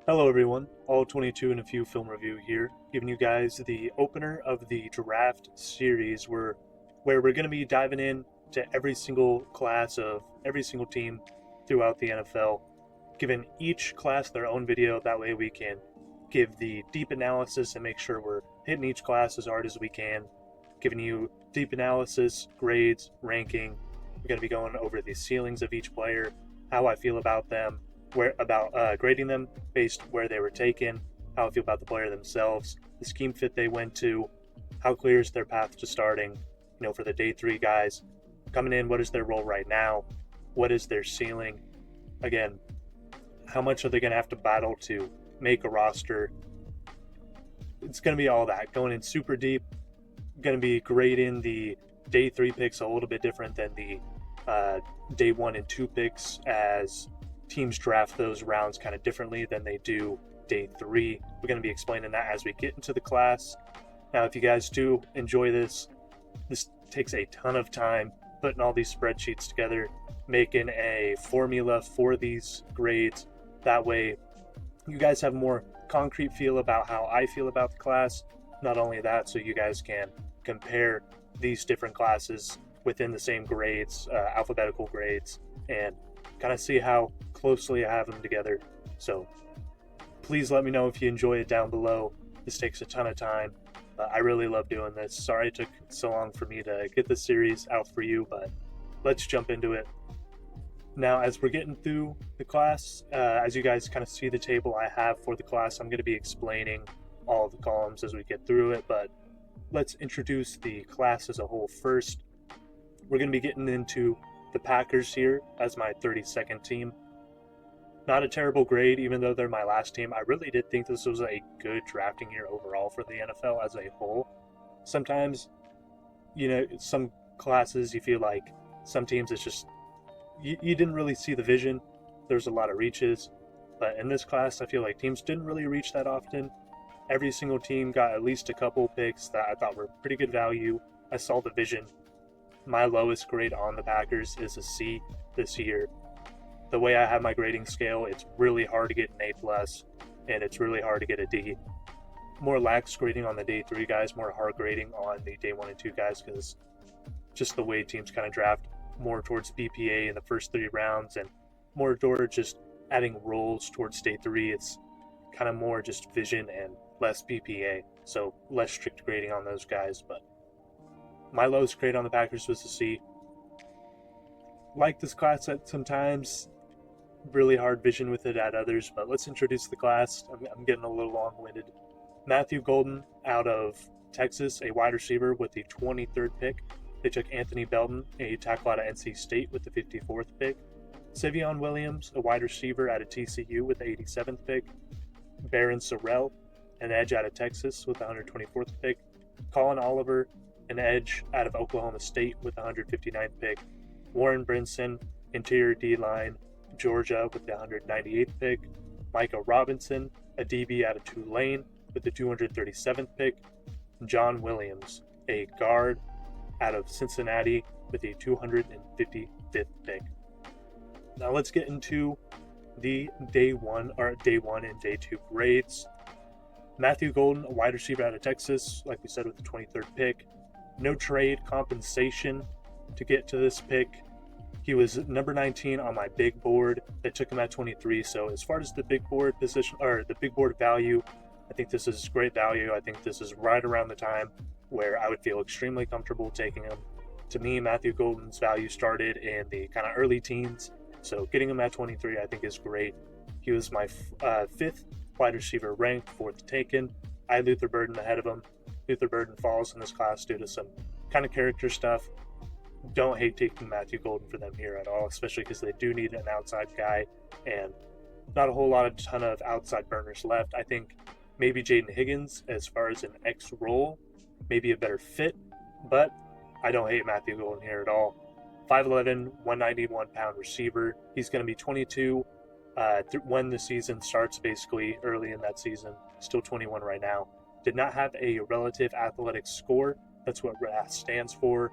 Hello everyone, all 22 and a few film review here, giving you guys the opener of the draft series where we're going to be diving in to every single class of every single team throughout the NFL, giving each class their own video. That way we can give the deep analysis and make sure we're hitting each class as hard as we can, giving you deep analysis, grades, ranking. We're going to be going over the ceilings of each player, how I feel about them, grading them based where they were taken, how I feel about the player themselves, the scheme fit they went to, how clear is their path to starting, for the day 3 guys coming in, what is their role right now, what is their ceiling, again, how much are they going to have to battle to make a roster. It's going to be all that, going in super deep, going to be grading the day 3 picks a little bit different than the day 1 and 2 picks, as teams draft those rounds kind of differently than they do day 3. We're going to be explaining that as we get into the class. Now, if you guys do enjoy this takes a ton of time, putting all these spreadsheets together, making a formula for these grades. That way, you guys have a more concrete feel about how I feel about the class. Not only that, so you guys can compare these different classes within the same grades, alphabetical grades, and kind of see how closely I have them together. So please let me know if you enjoy it down below. This takes a ton of time. I really love doing this. Sorry it took so long for me to get this series out for you, but let's jump into it. Now, as we're getting through the class, as you guys kind of see the table I have for the class, I'm going to be explaining all of the columns as we get through it, but let's introduce the class as a whole first. We're going to be getting into the Packers here as my 32nd team. Not a terrible grade, even though they're my last team. I really did think this was a good drafting year overall for the NFL as a whole. Sometimes, some classes you feel like some teams it's just, you didn't really see the vision. There's a lot of reaches. But in this class, I feel like teams didn't really reach that often. Every single team got at least a couple picks that I thought were pretty good value. I saw the vision. My lowest grade on the Packers is a C this year. The way I have my grading scale, it's really hard to get an A+, and it's really hard to get a D. More lax grading on the day 3 guys, more hard grading on the day 1 and 2 guys, because just the way teams kind of draft more towards BPA in the first 3 rounds, and more towards just adding roles towards day 3. It's kind of more just vision and less BPA, so less strict grading on those guys. But my lowest grade on the Packers was a C. Like this class at sometimes, really hard vision with it at others, but let's introduce the class. I'm getting a little long-winded. Matthew Golden out of Texas, a wide receiver with the 23rd pick. They took Anthony Belton, a tackle out of NC State, with the 54th pick. Savion Williams, a wide receiver out of TCU, with the 87th pick. Barron Sorrell, an edge out of Texas, with the 124th pick. Colin Oliver, an edge out of Oklahoma State, with the 159th pick. Warren Brinson, interior D-line, Georgia, with the 198th pick. Micah Robinson, a DB out of Tulane, with the 237th pick. John Williams, a guard out of Cincinnati, with the 255th pick. Now let's get into the day 1 and day 2 grades. Matthew Golden, a wide receiver out of Texas, like we said, with the 23rd pick. No trade compensation to get to this pick. He was number 19 on my big board. They took him at 23. So as far as the big board position, or the big board value, I think this is great value. I think this is right around the time where I would feel extremely comfortable taking him. To me, Matthew Golden's value started in the kind of early teens. So getting him at 23, I think, is great. He was my 5th wide receiver ranked, 4th taken. I had Luther Burden ahead of him. Luther Burden falls in this class due to some kind of character stuff. Don't hate taking Matthew Golden for them here at all, especially because they do need an outside guy, and not a whole ton of outside burners left. I think maybe Jaden Higgins, as far as an X role, maybe a better fit, but I don't hate Matthew Golden here at all. 5'11", 191-pound receiver. He's going to be 22 when the season starts, basically early in that season. Still 21 right now. Did not have a relative athletic score. That's what RAS stands for.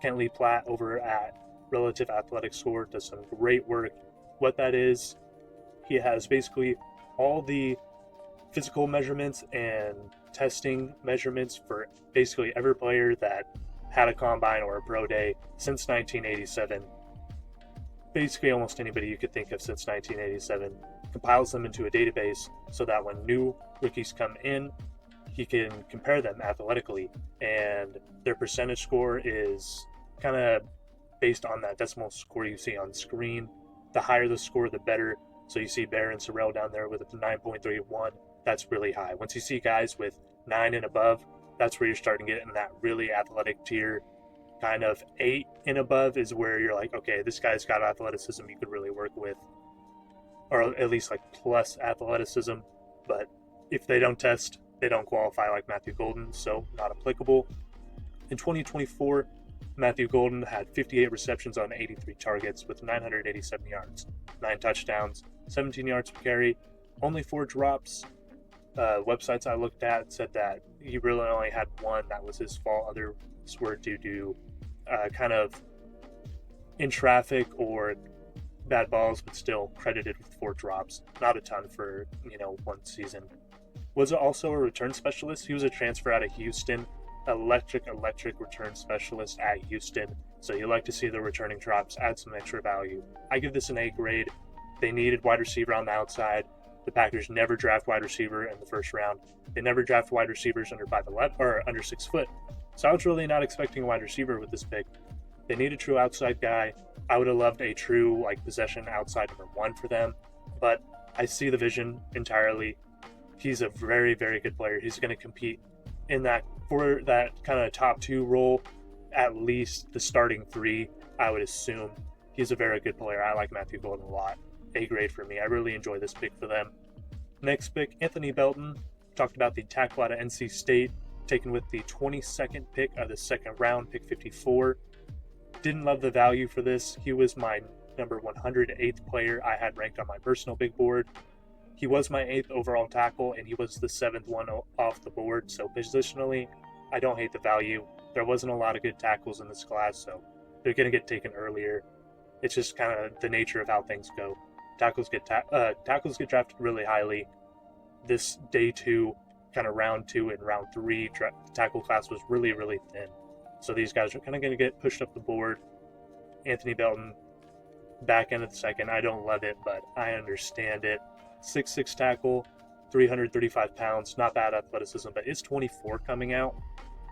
Kentley Platt over at Relative Athletic Score does some great work. What that is, he has basically all the physical measurements and testing measurements for basically every player that had a combine or a pro day since 1987. Basically almost anybody you could think of since 1987, compiles them into a database so that when new rookies come in, he can compare them athletically, and their percentage score is kind of based on that decimal score you see on screen. The higher the score, the better. So you see Bear and Sorrell down there with a 9.31. That's really high. Once you see guys with 9 and above, that's where you're starting to get in that really athletic tier. Kind of 8 and above is where you're like, okay, this guy's got athleticism you could really work with, or at least like plus athleticism. But if they don't test, they don't qualify, like Matthew Golden, so not applicable. In 2024, Matthew Golden had 58 receptions on 83 targets with 987 yards, 9 touchdowns, 17 yards per carry, only 4 drops. Websites I looked at said that he really only had 1 that was his fault. Others were due to kind of in traffic or bad balls, but still credited with 4 drops. Not a ton for, one season. Was also a return specialist. He was a transfer out of Houston. Electric return specialist at Houston. So you like to see the returning drops add some extra value. I give this an A grade. They needed wide receiver on the outside. The Packers never draft wide receiver in the first round. They never draft wide receivers under 5'11" or under 6 foot. So I was really not expecting a wide receiver with this pick. They need a true outside guy. I would have loved a true possession outside number 1 for them, but I see the vision entirely. He's a very, very good player. He's going to compete in that for that kind of top 2 role, at least the starting 3. I would assume he's a very good player. I like Matthew Golden a lot. A grade for me. I really enjoy this pick for them. Next pick, Anthony Belton. Talked about the tackle out of NC State, taken with the 22nd pick of the second round, pick 54. Didn't love the value for this. He was my number 108th player I had ranked on my personal big board. He was my 8th overall tackle, and he was the 7th one off the board. So positionally, I don't hate the value. There wasn't a lot of good tackles in this class, so they're going to get taken earlier. It's just kind of the nature of how things go. Tackles get drafted really highly. This day 2, kind of round 2 and round 3, tackle class was really, really thin. So these guys are kind of going to get pushed up the board. Anthony Belton, back end of the second. I don't love it, but I understand it. 6'6" tackle, 335 pounds, not bad athleticism, but is 24 coming out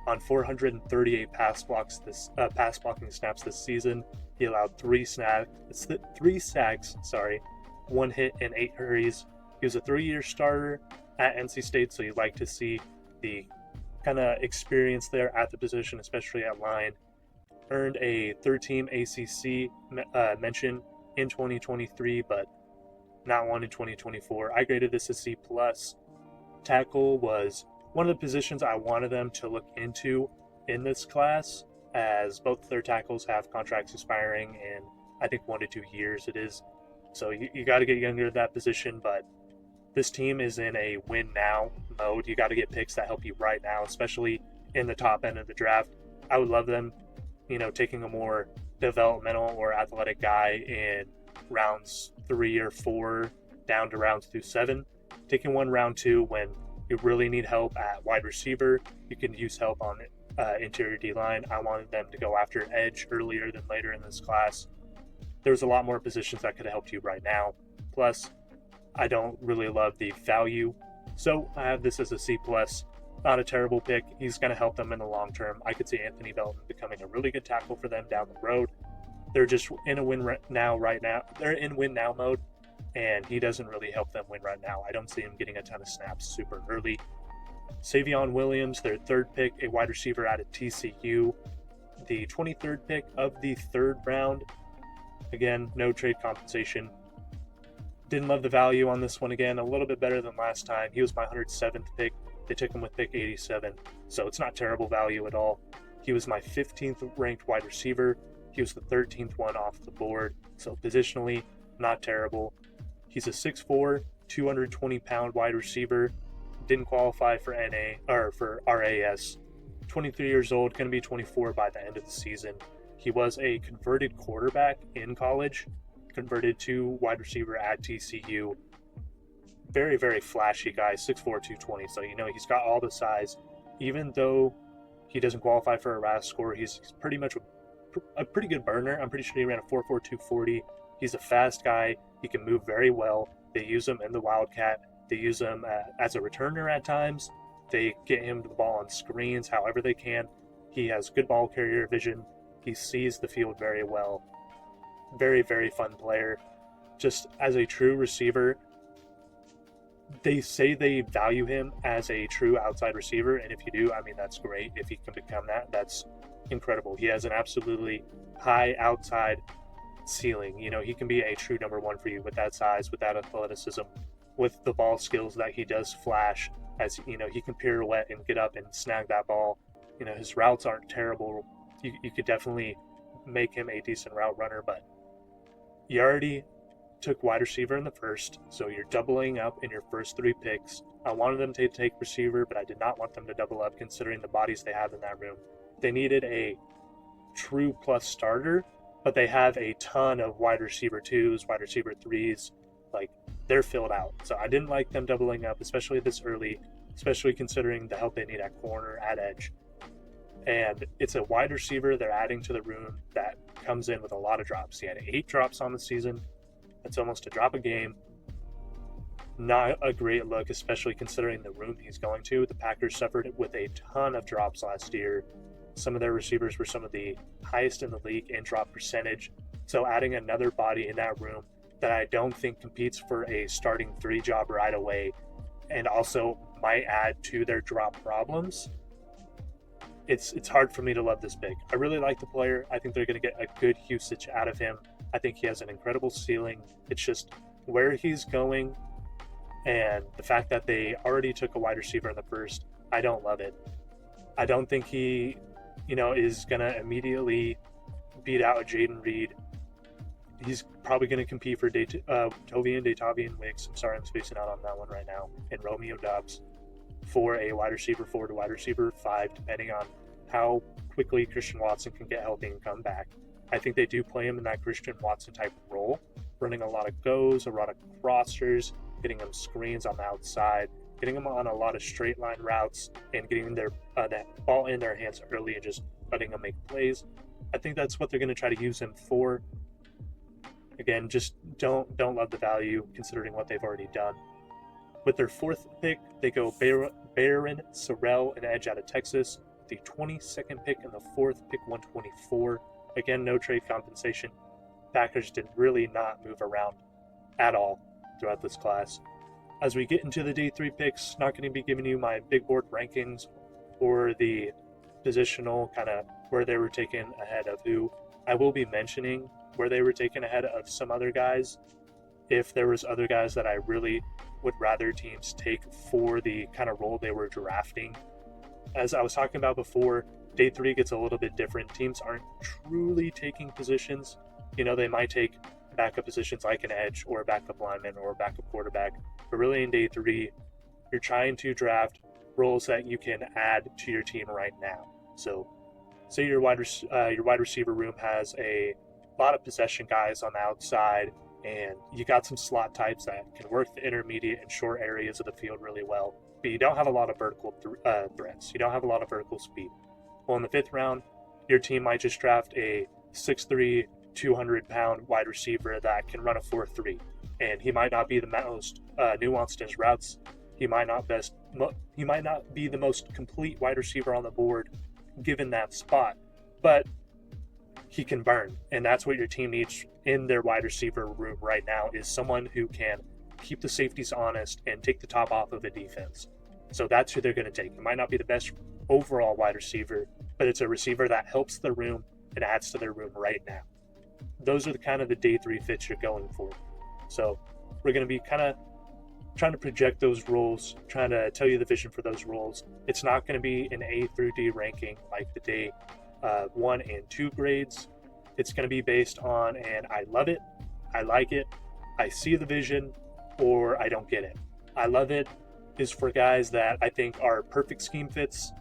on 438 pass blocking snaps this season. He allowed 3 sacks, 1 hit and 8 hurries. He was a 3-year starter at NC State, so you'd like to see the kind of experience there at the position, especially at line. Earned a 3-team ACC mention in 2023, but not one in 2024. I graded this a C+. Tackle was one of the positions I wanted them to look into in this class, as both their tackles have contracts expiring in, I think, 1 to 2 years it is. So you got to get younger at that position, but this team is in a win now mode. You got to get picks that help you right now, especially in the top end of the draft. I would love them, taking a more developmental or athletic guy in rounds 3 or 4 down to rounds through 7. Taking one round 2 when you really need help at wide receiver. You can use help on interior D-line. I wanted them to go after edge earlier than later in this class. There's a lot more positions that could have helped you right now. Plus, I don't really love the value. So I have this as a C+. Not a terrible pick. He's going to help them in the long term. I could see Anthony Belton becoming a really good tackle for them down the road. They're just in a win now They're in win now mode, and he doesn't really help them win right now. I don't see him getting a ton of snaps super early. Savion Williams, their 3rd pick, a wide receiver out of TCU. The 23rd pick of the 3rd round. Again, no trade compensation. Didn't love the value on this one again. A little bit better than last time. He was my 107th pick. They took him with pick 87. So it's not terrible value at all. He was my 15th ranked wide receiver. He was the 13th one off the board. So positionally, not terrible. He's a 6'4", 220-pound wide receiver. Didn't qualify for RAS. 23 years old, going to be 24 by the end of the season. He was a converted quarterback in college, converted to wide receiver at TCU. very, very flashy guy, 6'4", 220. So, he's got all the size. Even though he doesn't qualify for a RAS score, he's pretty much a pretty good burner. I'm pretty sure he ran a 4'4", 240. He's a fast guy. He can move very well. They use him in the Wildcat. They use him as a returner at times. They get him the ball on screens however they can. He has good ball carrier vision. He sees the field very well. Very, very fun player. Just as a true receiver, they say they value him as a true outside receiver, and if you do, that's great. If he can become that, that's incredible. He has an absolutely high outside ceiling. He can be a true number one for you with that size, with that athleticism, with the ball skills that he does flash. As he can pirouette and get up and snag that ball. His routes aren't terrible. You could definitely make him a decent route runner, but you already took wide receiver in the first, so you're doubling up in your first 3 picks. I wanted them to take receiver, but I did not want them to double up considering the bodies they have in that room. They needed a true plus starter, but they have a ton of wide receiver 2s, wide receiver 3s. They're filled out. So I didn't like them doubling up, especially this early, especially considering the help they need at corner, at edge. And it's a wide receiver they're adding to the room that comes in with a lot of drops. He had 8 drops on the season. That's almost a drop a game. Not a great look, especially considering the room he's going to. The Packers suffered with a ton of drops last year. Some of their receivers were some of the highest in the league in drop percentage. So adding another body in that room that I don't think competes for a starting 3 job right away, and also might add to their drop problems, it's hard for me to love this pick. I really like the player. I think they're going to get a good usage out of him. I think he has an incredible ceiling. It's just where he's going and the fact that they already took a wide receiver in the first, I don't love it. I don't think he, is going to immediately beat out Jaden Reed. He's probably going to compete for Datavian Wicks. I'm sorry, I'm spacing out on that one right now. And Romeo Doubs for a wide receiver 4 to wide receiver 5, depending on how quickly Christian Watson can get healthy and come back. I think they do play him in that Christian Watson type role, running a lot of goes, a lot of crossers, getting him screens on the outside, getting them on a lot of straight line routes, and getting their that ball in their hands early and just letting them make plays. I think that's what they're going to try to use him for. Again, just don't love the value considering what they've already done. With their 4th pick, they go Baron Sorrell, an edge out of Texas. The 22nd pick and the 4th pick, 124. Again, no trade compensation. Packers did really not move around at all throughout this class. As we get into the day 3 picks, not going to be giving you my big board rankings or the positional kind of where they were taken ahead of who. I will be mentioning where they were taken ahead of some other guys if there was other guys that I really would rather teams take for the kind of role they were drafting. As I was talking about before, day 3 gets a little bit different. Teams aren't truly taking positions. They might take backup positions like an edge or a backup lineman or a backup quarterback. But really in day 3, you're trying to draft roles that you can add to your team right now. So say your wide receiver room has a lot of possession guys on the outside, and you got some slot types that can work the intermediate and short areas of the field really well, but you don't have a lot of vertical threats. You don't have a lot of vertical speed. Well, in the 5th round, your team might just draft a 6'3", 200-pound wide receiver that can run a 4.3, and he might not be the most nuanced in his routes. He might not be the most complete wide receiver on the board given that spot, but he can burn, and that's what your team needs in their wide receiver room right now, is someone who can keep the safeties honest and take the top off of a defense. So that's who they're going to take. It might not be the best overall wide receiver, but it's a receiver that helps the room and adds to their room right now. Those are the kind of the day 3 fits you're going for. So we're going to be kind of trying to project those roles, trying to tell you the vision for those roles. It's not going to be an A through D ranking like the day 1 and 2 grades. It's going to be based on and I love it, I like it, I see the vision, or I don't get it. I love it is for guys that I think are perfect scheme fits,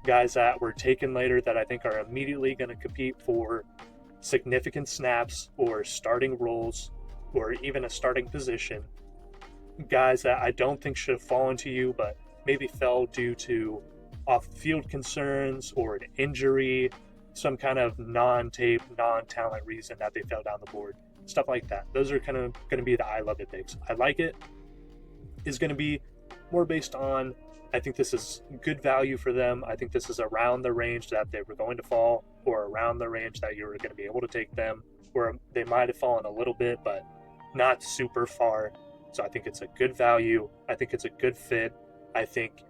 guys that were taken later that I think are immediately going to compete for significant snaps or starting roles or even a starting position. guys that I don't think should have fallen to you, but maybe fell due to off-field concerns or an injury, some kind of non-tape, non-talent reason that they fell down the board, stuff like that. Those are kind of going to be the I love it picks. I like it is going to be more based on, I think this is good value for them. I think this is around the range that they were going to fall, or around the range that you were going to be able to take them, where they might have fallen a little bit, but not super far. So I think it's a good value. I think it's a good fit. I think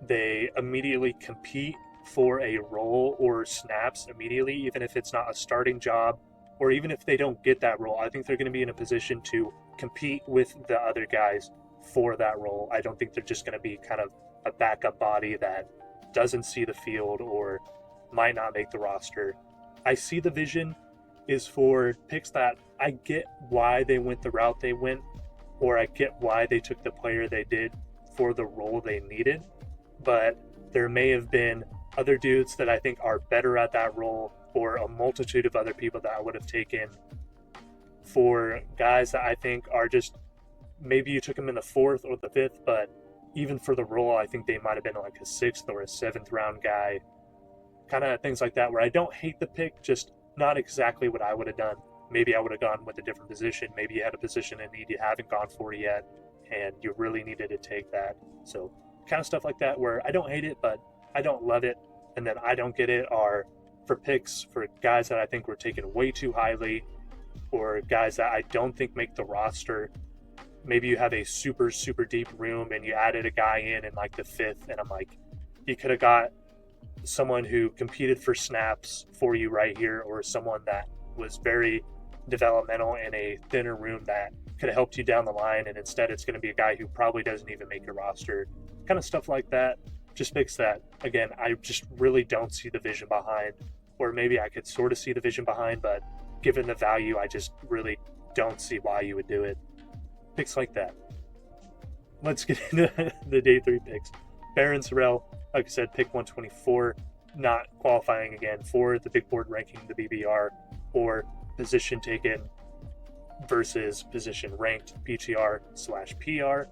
they immediately compete for a role or snaps immediately, even if it's not a starting job, or even if they don't get that role. I think they're going to be in a position to compete with the other guys for that role. I don't think they're just going to be kind of a backup body that doesn't see the field or might not make the roster. I see the vision is for picks that I get why they went the route they went, or I get why they took the player they did for the role they needed, but there may have been other dudes that I think are better at that role, or a multitude of other people that I would have taken for guys that I think are just, maybe you took them in the 4th or the 5th, but even for the role, I think they might have been like a 6th or a 7th round guy, kind of things like that, where I don't hate the pick, just not exactly what I would have done. Maybe I would have gone with a different position. Maybe you had a position in need you haven't gone for yet, and you really needed to take that. So kind of stuff like that, where I don't hate it, but I don't love it. And then I don't get it are for picks for guys that I think were taken way too highly, or guys that I don't think make the roster. Maybe you have a super, super deep room and you added a guy in like the 5th, and I'm like, you could have got someone who competed for snaps for you right here, or someone that was very developmental in a thinner room that could have helped you down the line, and instead it's going to be a guy who probably doesn't even make your roster. Kind of stuff like that. Just makes that, again, I just really don't see the vision behind, or maybe I could sort of see the vision behind, but given the value, I just really don't see why you would do it. Picks like that. Let's get into the day 3 picks. Barron Sorrell, like I said, pick 124, not qualifying again for the big board ranking, the BBR, or position taken versus position ranked, PTR/PR.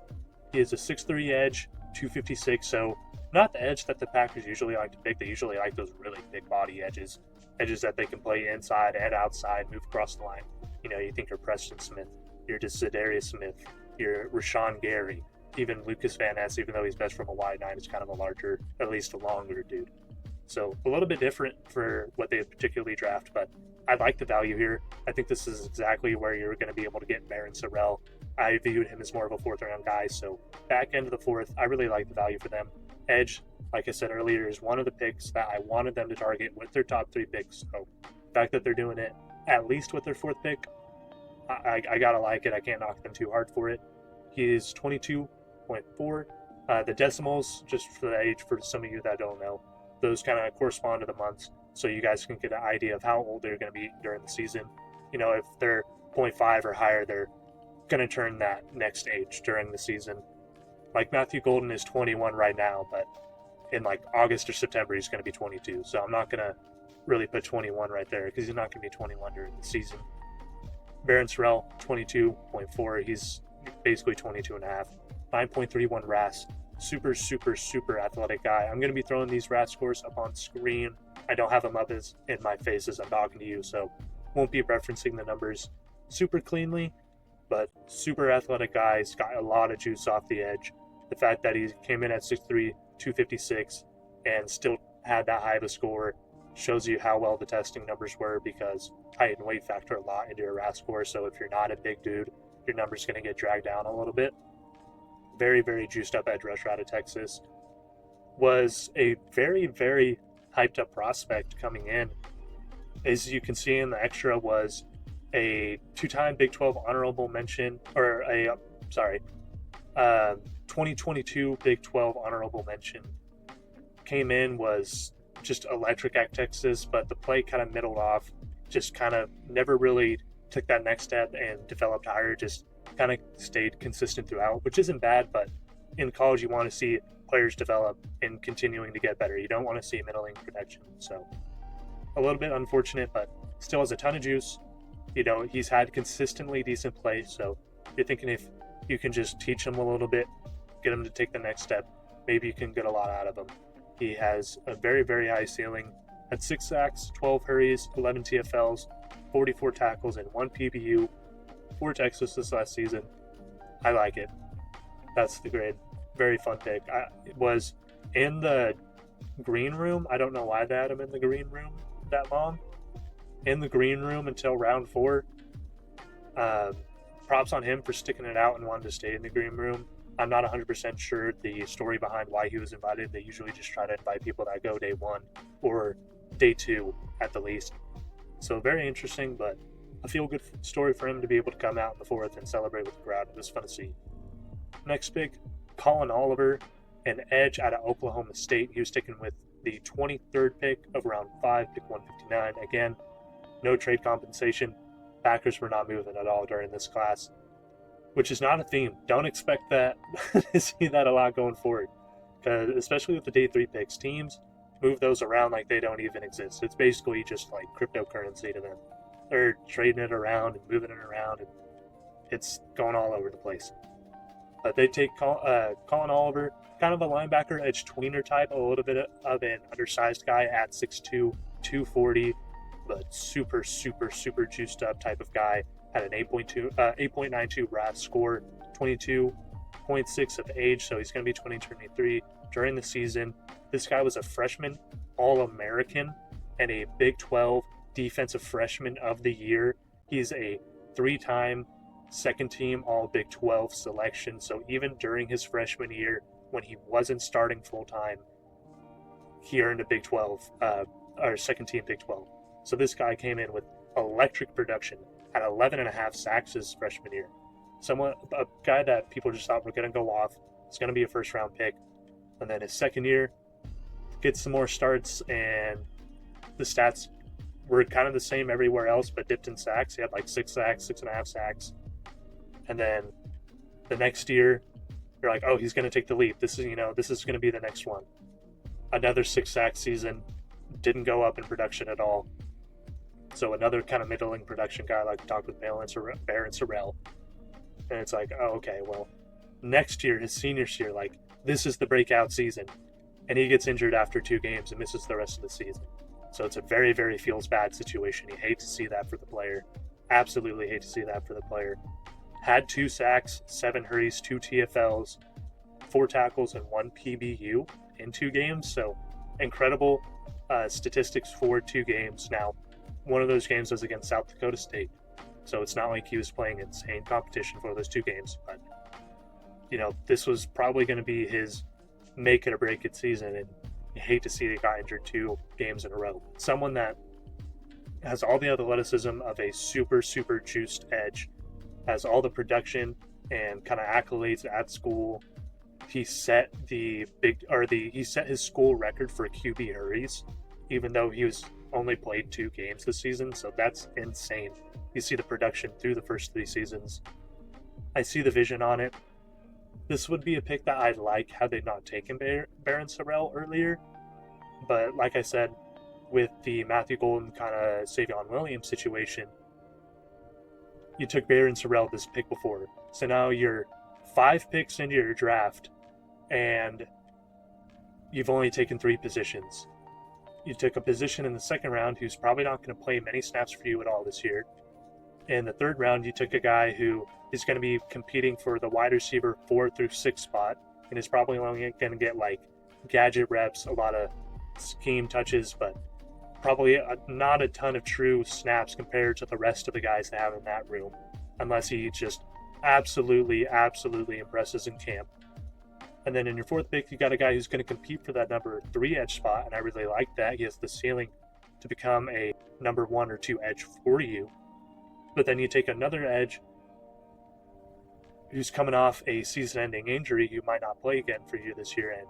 He is a 6'3 edge, 256, so not the edge that the Packers usually like to pick. They usually like those really big body edges that they can play inside and outside, move across the line. You know, you think you're Preston Smith, you're just Zadarius Smith, you're Rashawn Gary, even Lucas Van Ness, even though he's best from a wide 9, is kind of a larger, at least a longer dude. So a little bit different for what they particularly draft, but I like the value here. I think this is exactly where you're going to be able to get Barron Sorrell. I viewed him as more of a 4th round guy, so back end of the 4th, I really like the value for them. Edge, like I said earlier, is one of the picks that I wanted them to target with their top 3 picks. So the fact that they're doing it at least with their 4th pick, I gotta like it. I can't knock them too hard for it. He is 22.4. The decimals, just for the age, for some of you that don't know, those kind of correspond to the months, so you guys can get an idea of how old they're going to be during the season. You know, if they're 0.5 or higher, they're going to turn that next age during the season. Like Matthew Golden is 21 right now, but in like August or September, he's going to be 22. So I'm not going to really put 21 right there, because he's not going to be 21 during the season. Barron Sorrell, 22.4. He's basically 22 and a half. 9.31 RAS. Super, super, super athletic guy. I'm going to be throwing these RAS scores up on screen. I don't have them up as in my face as I'm talking to you, so won't be referencing the numbers super cleanly, but super athletic guy. He's got a lot of juice off the edge. The fact that he came in at 6'3", 256, and still had that high of a score shows you how well the testing numbers were, because height and weight factor a lot into your RAS score. So if you're not a big dude, your number's going to get dragged down a little bit. Very, very juiced up edge rusher out of Texas. Was a very, very hyped up prospect coming in. As you can see in the extra, was a 2-time Big 12 honorable mention, or a 2022 Big 12 honorable mention. Came in, was just electric at Texas, but the play kind of middled off, just kind of never really took that next step and developed higher, just kind of stayed consistent throughout, which isn't bad, but in college you want to see players develop and continuing to get better. You don't want to see middling production. So a little bit unfortunate, but still has a ton of juice. You know, he's had consistently decent play, so you're thinking if you can just teach him a little bit, get him to take the next step. Maybe you can get a lot out of him. He has a very, very high ceiling. Had 6 sacks, 12 hurries, 11 TFLs, 44 tackles, and 1 PBU for Texas this last season. I like it. That's the grade. Very fun pick. It was in the green room. I don't know why they had him in the green room that long. In the green room until round 4. Props on him for sticking it out and wanting to stay in the green room. I'm not 100% sure the story behind why he was invited. They usually just try to invite people that go day 1 or day 2 at the least. So very interesting, but a feel-good story for him to be able to come out in the 4th and celebrate with the crowd. It was fun to see. Next pick, Colin Oliver, an edge out of Oklahoma State. He was taken with the 23rd pick of round 5, pick 159. Again, no trade compensation. Packers were not moving at all during this class, which is not a theme. Don't expect that to see that a lot going forward, because especially with the day 3 picks, teams move those around like they don't even exist. It's basically just like cryptocurrency to them. They're trading it around and moving it around, and it's going all over the place. But they take Colin Oliver, kind of a linebacker edge tweener type, a little bit of an undersized guy at 6'2", 240, but super, super, super juiced up type of guy. Had an 8.92 RAS score, 22.6 of age, so he's going to be 23 during the season. This guy was a freshman All-American and a Big 12 Defensive Freshman of the Year. He's a 3-time second-team All-Big 12 selection, so even during his freshman year, when he wasn't starting full-time, he earned a Big 12, or second-team Big 12. So this guy came in with electric production at 11.5 sacks his freshman year. A guy that people just thought were going to go off. It's going to be a first-round pick. And then his second year, gets some more starts, and the stats were kind of the same everywhere else, but dipped in sacks. He had like 6 sacks, 6.5 sacks. And then the next year, you're like, oh, he's going to take the leap. This is going to be the next one. Another 6-sack season, didn't go up in production at all. So another kind of middling production guy, like we talked with Baron Sorrell. And it's like, oh, okay, well, next year, his senior year, like, this is the breakout season. And he gets injured after 2 games and misses the rest of the season. So it's a very, very feels bad situation. You hate to see that for the player. Absolutely hate to see that for the player. Had 2 sacks, 7 hurries, 2 TFLs, 4 tackles, and 1 PBU in 2 games. So incredible statistics for 2 games. Now, one of those games was against South Dakota State. So it's not like he was playing insane competition for those 2 games. But, this was probably going to be his make it or break it season. And you hate to see the guy injured 2 games in a row. Someone that has all the athleticism of a super, super juiced edge, has all the production and kind of accolades at school. He set he set his school record for QB hurries, even though he was only played 2 games this season. So that's insane. You see the production through the first 3 seasons. I see the vision on it. This would be a pick that I'd like had they not taken Baron Sorrell earlier. But like I said, with the Matthew Golden kind of Savion Williams situation, you took Baron Sorrell this pick before. So now you're 5 picks into your draft, and you've only taken 3 positions. You took a position in the second round who's probably not going to play many snaps for you at all this year. In the third round, you took a guy who is going to be competing for the wide receiver 4 through 6 spot, and is probably only going to get like gadget reps, a lot of scheme touches, but probably not a ton of true snaps compared to the rest of the guys they have in that room, unless he just absolutely, absolutely impresses in camp. And then in your 4th pick, you got a guy who's going to compete for that number 3 edge spot, and I really like that. He has the ceiling to become a number 1 or 2 edge for you. But then you take another edge who's coming off a season-ending injury who might not play again for you this year and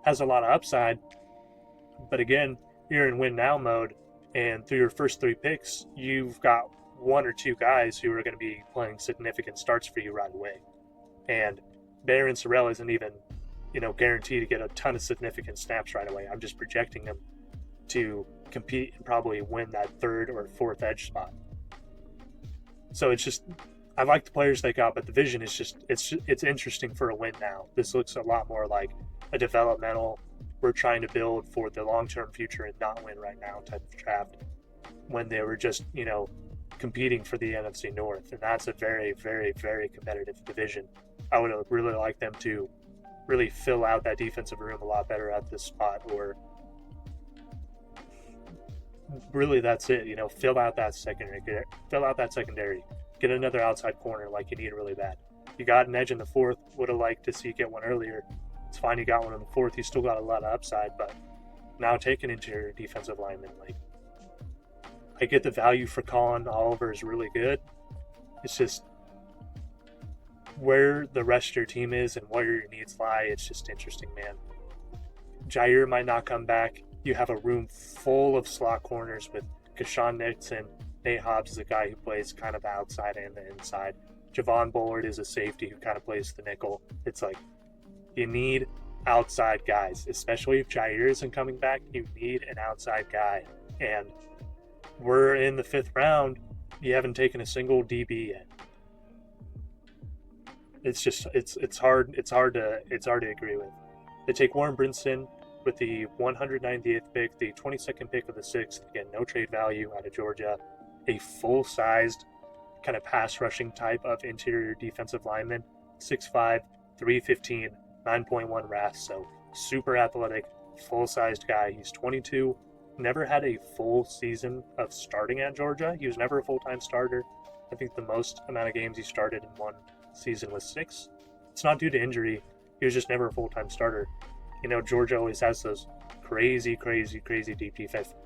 has a lot of upside. But again, you're in win-now mode, and through your first 3 picks, you've got 1 or 2 guys who are going to be playing significant starts for you right away. And Baron Sorrell isn't even, guaranteed to get a ton of significant snaps right away. I'm just projecting him to compete and probably win that 3rd or 4th edge spot. So it's just I like the players they got, but the vision is just it's interesting for a win now. This looks a lot more like a developmental, we're trying to build for the long-term future and not win right now type of draft, when they were just, competing for the NFC North. And that's a very, very, very competitive division. I would really like them to really fill out that defensive room a lot better at this spot, or really that's it, fill out that secondary, get another outside corner like you need really bad. You got an edge in the fourth, would have liked to see you get one earlier. It's fine you got one in the fourth, you still got a lot of upside, but now take an interior defensive lineman. Like, I get the value for Colin Oliver is really good. It's just where the rest of your team is and where your needs lie, it's just interesting, man. Jair might not come back. You have a room full of slot corners with Keshawn Nixon. Nate Hobbs is a guy who plays kind of the outside and the inside. Javon Bullard is a safety who kind of plays the nickel. It's like, you need outside guys, especially if Jair isn't coming back. You need an outside guy. And we're in the 5th round. You haven't taken a single DB yet. It's just it's hard to agree with. They take Warren Brinson with the 198th pick, the 22nd pick of the 6th. Again, no trade value out of Georgia. A full-sized kind of pass rushing type of interior defensive lineman, 6'5", 315, 9.1 RAS, so super athletic, full-sized guy. He's 22, never had a full season of starting at Georgia. He was never a full-time starter. I think the most amount of games he started in one season was 6. It's not due to injury. He was just never a full-time starter. Georgia always has those crazy deep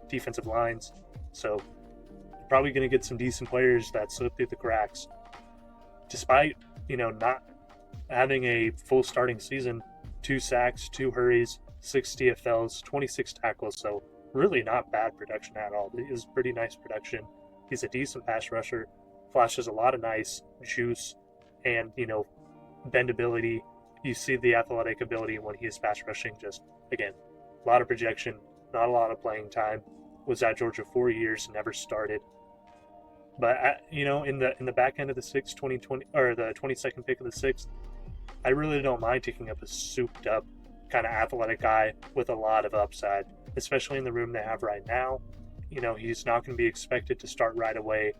defensive lines, so you're probably going to get some decent players that slip through the cracks. Despite, not having a full starting season, 2 sacks, 2 hurries, 6 TFLs, 26 tackles, so really not bad production at all. It is pretty nice production. He's a decent pass rusher, flashes a lot of nice juice and, bendability. You see the athletic ability when he is pass rushing. Just, again, a lot of projection, not a lot of playing time. Was at Georgia 4 years, never started. But in the back end of the 6th, 2020, or the 22nd pick of the 6th, I really don't mind taking up a souped up kind of athletic guy with a lot of upside, especially in the room they have right now. He's not going to be expected to start right away.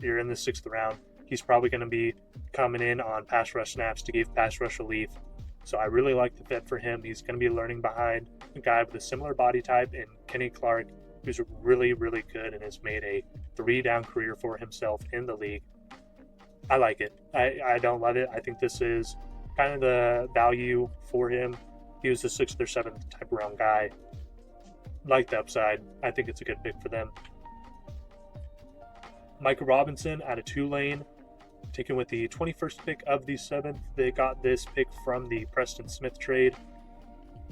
You're in the 6th round. He's probably going to be coming in on pass rush snaps to give pass rush relief. So I really like the fit for him. He's going to be learning behind a guy with a similar body type in Kenny Clark, who's really, really good and has made a 3-down career for himself in the league. I like it. I don't love it. I think this is kind of the value for him. He was the 6th or 7th type round guy. Like the upside. I think it's a good pick for them. Micah Robinson out of Tulane, taken with the 21st pick of the 7th. They got this pick from the Preston Smith trade.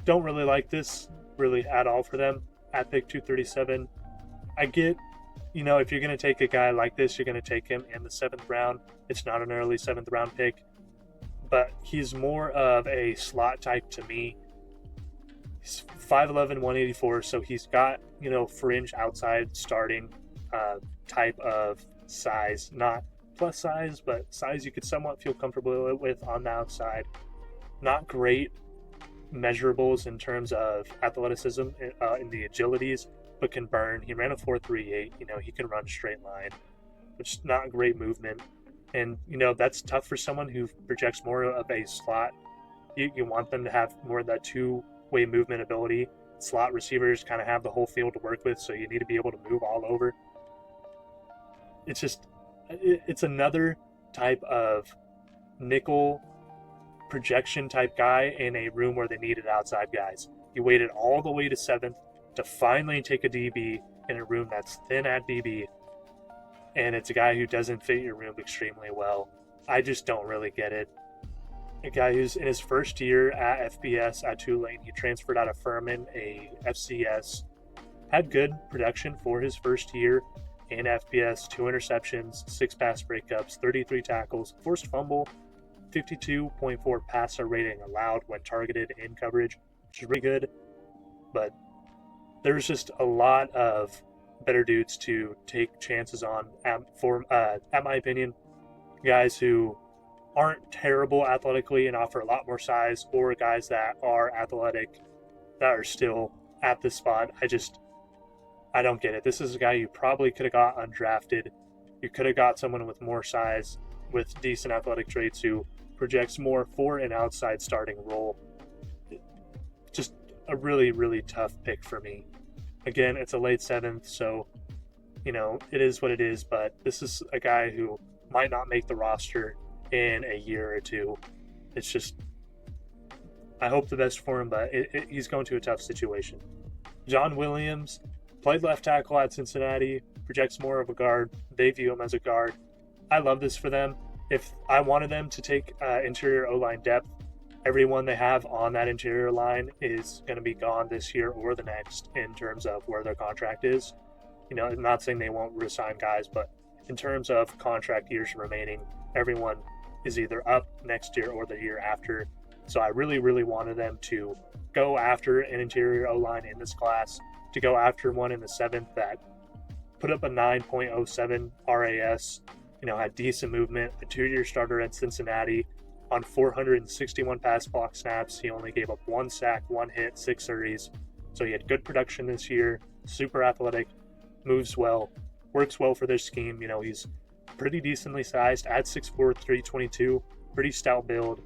Don't really like this really at all for them at pick 237. I get, if you're going to take a guy like this, you're going to take him in the 7th round. It's not an early 7th round pick, but he's more of a slot type to me. He's 5'11", 184, so he's got, fringe outside starting type of size. Not plus size, but size you could somewhat feel comfortable with on the outside. Not great measurables in terms of athleticism in the agilities, but can burn. He ran a 4.38. He can run straight line, which is not great movement. And, that's tough for someone who projects more of a slot. You want them to have more of that two-way movement ability. Slot receivers kind of have the whole field to work with, so you need to be able to move all over. It's another type of nickel projection type guy in a room where they needed outside guys. You waited all the way to 7th to finally take a DB in a room that's thin at DB, and it's a guy who doesn't fit your room extremely well. I just don't really get it. A guy who's in his first year at FBS at Tulane, he transferred out of Furman, a FCS, had good production for his first year in FBS, 2 interceptions, 6 pass breakups, 33 tackles, forced fumble, 52.4 passer rating allowed when targeted in coverage, which is really good. But there's just a lot of better dudes to take chances on, at my opinion. guys who aren't terrible athletically and offer a lot more size, or guys that are athletic that are still at this spot. I don't get it. This is a guy you probably could have got undrafted. You could have got someone with more size, with decent athletic traits, who projects more for an outside starting role. Just a really, really tough pick for me. Again, it's a late 7th, so, it is what it is, but this is a guy who might not make the roster in a year or two. It's just, I hope the best for him, but he's going to a tough situation. John Williams played left tackle at Cincinnati, projects more of a guard. They view him as a guard. I love this for them. If I wanted them to take interior O-line depth, everyone they have on that interior line is going to be gone this year or the next in terms of where their contract is. I'm not saying they won't resign guys, but in terms of contract years remaining, everyone is either up next year or the year after. So I really, really wanted them to go after an interior O-line in this class, to go after one in the 7th that put up a 9.07 RAS, had decent movement, a 2-year starter at Cincinnati. On 461 pass block snaps, he only gave up 1 sack, 1 hit, 6 hurries. So he had good production this year, super athletic, moves well, works well for their scheme. He's pretty decently sized at 6'4", 322, pretty stout build.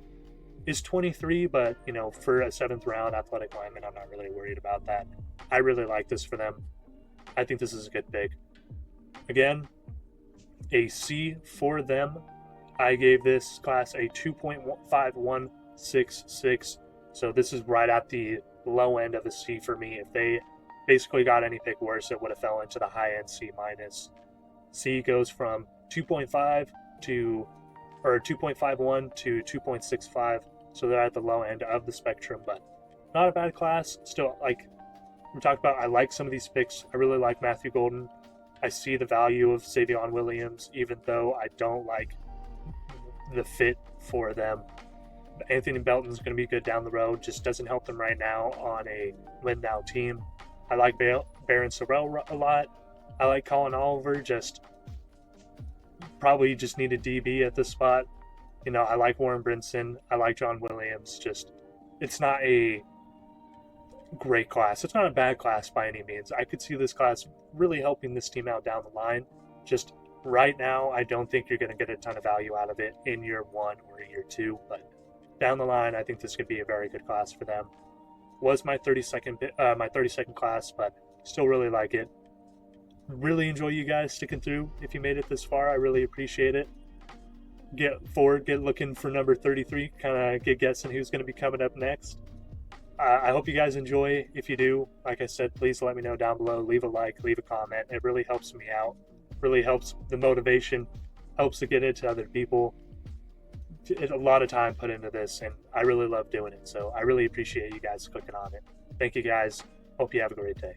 Is 23, but, for a 7th round athletic lineman, I'm not really worried about that. I really like this for them. I think this is a good pick. Again, a C for them. I gave this class a 2.5166, so this is right at the low end of a C for me. If they basically got any pick worse, it would have fell into the high end C minus. C goes from 2.5 to, or 2.51 to 2.65, so they're at the low end of the spectrum, but not a bad class. Still, like we talked about, I like some of these picks. I really like Matthew Golden. I see the value of Savion Williams, even though I don't like the fit for them. Anthony Belton's going to be good down the road, just doesn't help them right now on a win now team. I like Baron Sorrell a lot. I like Colin Oliver, probably just need a DB at this spot. I like Warren Brinson. I like John Williams. It's not a great class. It's not a bad class by any means. I could see this class really helping this team out down the line. Just right now, I don't think you're going to get a ton of value out of it in year 1 or year 2, but down the line, I think this could be a very good class for them. Was my 32nd class, but still really like it. Really enjoy you guys sticking through. If you made it this far, I really appreciate it. Get looking for number 33, kind of get guessing who's going to be coming up next. I hope you guys enjoy. If you do, like I said, please let me know down below. Leave a like, leave a comment. It really helps me out. Really helps the motivation, helps to get it to other people. A lot of time put into this, and I really love doing it. So I really appreciate you guys clicking on it. Thank you guys. Hope you have a great day.